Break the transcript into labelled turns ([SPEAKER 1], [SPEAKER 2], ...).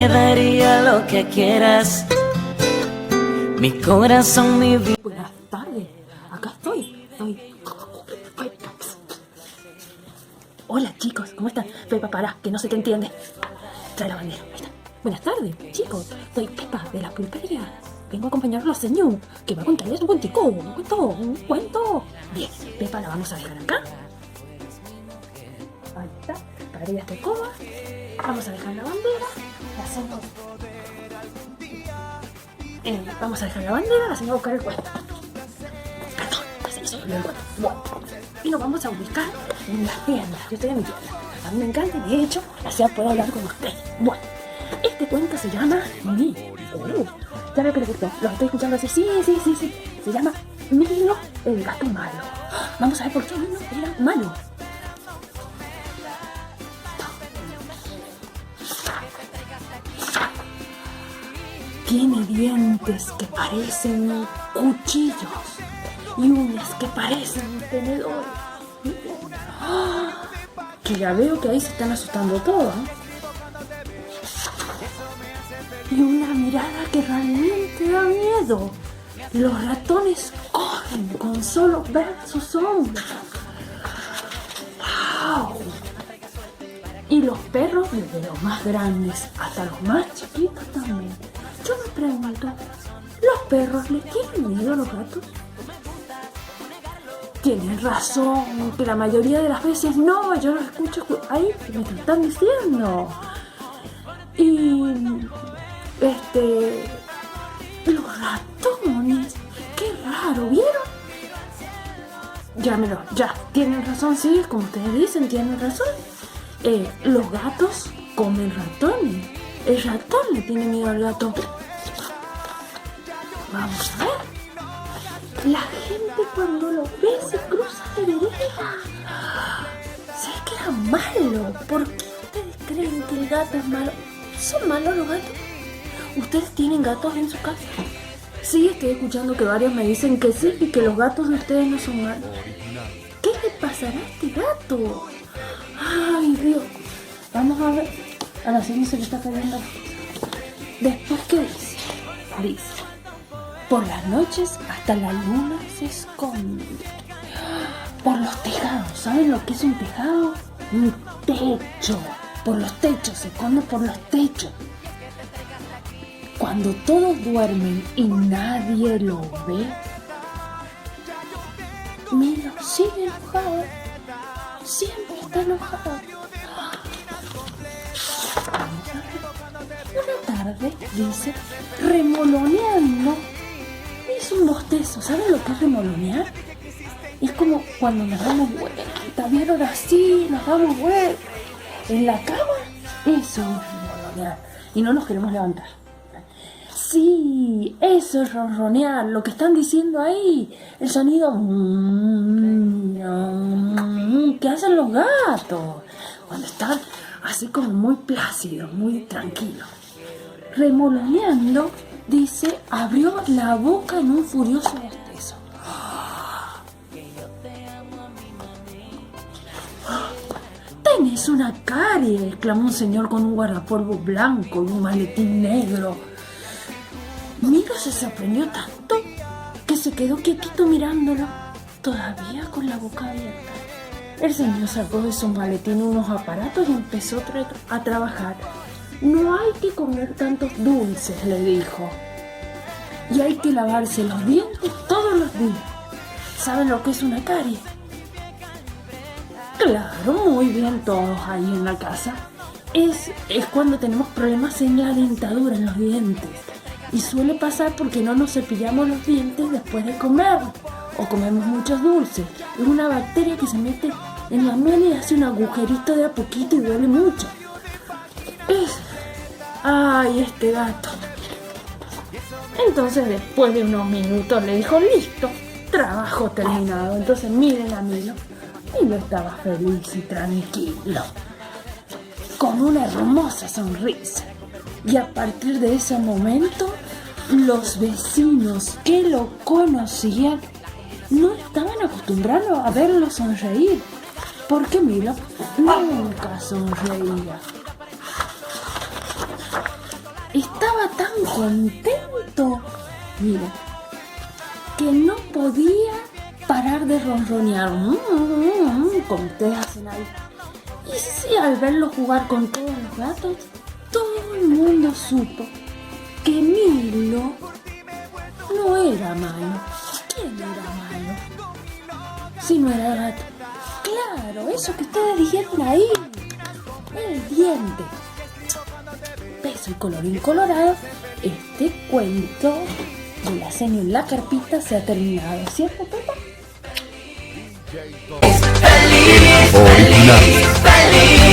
[SPEAKER 1] Te daría lo que quieras, mi corazón, mi vida.
[SPEAKER 2] Buenas tardes, acá estoy. Hola chicos, ¿cómo están? Pepa, pará, que no se te entiende. Trae la bandera, ahí está. Buenas tardes, chicos, soy Pepa de la pulpería. Vengo a acompañarlo a señor, que va a contarles un cuento. Bien, Pepa la vamos a dejar acá. Ahí está, para que ella esté cómoda. Vamos a dejar la bandera, la señora. Vamos a dejar la bandera, la señora va a buscar el cuento. Perdón, se hizo el cuento. Bueno, y nos vamos a ubicar en las tiendas. Yo estoy en mi tienda. A mí me encanta y de hecho, así puedo hablar con ustedes. Bueno, este cuento se llama Milo. Ya veo que les gustó. Lo estoy escuchando decir, sí. Se llama Milo el gato malo. Vamos a ver por qué Milo era malo. Tiene dientes que parecen cuchillos y uñas que parecen tenedores. Que ya veo que ahí se están asustando todos. Y una mirada que realmente da miedo. Los ratones corren con solo ver sus sombras. ¡Wow! Y los perros, desde los más grandes hasta los más chiquitos también. Yo me pregunto, ¿los perros le tienen miedo a los gatos? Tienen razón, que la mayoría de las veces no, yo los escucho ahí, me están diciendo. Y los ratones, qué raro, ¿vieron? Ya, tienen razón, sí, como ustedes dicen, tienen razón. Los gatos comen ratones. El ratón le tiene miedo al gato. Vamos a ver. La gente cuando lo ve se cruza de vereda. ¿Sabes que era malo? ¿Por qué ustedes creen que el gato es malo? ¿Son malos los gatos? ¿Ustedes tienen gatos en su casa? Sí, estoy escuchando que varios me dicen que sí y que los gatos de ustedes no son malos. ¿Qué le pasará a este gato? Ay, Dios. Vamos a ver. A la señora se le está cayendo. Después, ¿qué dice? Dice, por las noches hasta la luna se esconde. Por los tejados. ¿Saben lo que es un tejado? Un techo. Por los techos, se esconde por los techos. Cuando todos duermen y nadie lo ve, Milo sigue enojado. Siempre está enojado. Vamos a ver. Una tarde, dice, remoloneando. Hizo un bostezo. ¿Saben lo que es remolonear? Es como cuando nos damos vuelta. ¿Vieron así? Nos damos vuelta. En la cama, eso es remolonear. Y no nos queremos levantar. Sí, eso es ronronear. Lo que están diciendo ahí. El sonido que hacen los gatos. Cuando están así como muy plácidos, muy tranquilos. Remoloneando, dice, abrió la boca en un furioso bostezo. ¡Tenés una carie!, exclamó un señor con un guardapolvo blanco y un maletín negro. Milo se sorprendió tanto que se quedó quietito mirándolo, todavía con la boca abierta. El señor sacó de su maletín unos aparatos y empezó a trabajar. No hay que comer tantos dulces, le dijo. Y hay que lavarse los dientes todos los días. ¿Saben lo que es una carie? Claro, muy bien todos ahí en la casa. Es cuando tenemos problemas en la dentadura, en los dientes. Y suele pasar porque no nos cepillamos los dientes después de comer. O comemos muchos dulces. Es una bacteria que se mete en la miel y hace un agujerito de a poquito y duele mucho. ¡Ay, este gato! Entonces después de unos minutos le dijo, listo, trabajo terminado. Entonces miren a Milo. Milo estaba feliz y tranquilo, con una hermosa sonrisa. Y a partir de ese momento, los vecinos que lo conocían no estaban acostumbrados a verlo sonreír, porque Milo nunca sonreía. contento. Mira, que no podía parar de ronronear, como ustedes hacen ahí. Y sí, al verlo jugar con todos los gatos, todo el mundo supo que Milo no era malo. ¿Quién era malo? Si no era el gato. Claro, eso que ustedes dijeron ahí, el diente. Beso y colorín colorado, este cuento de la señora en la carpita se ha terminado, ¿cierto, Pepa?
[SPEAKER 3] Original.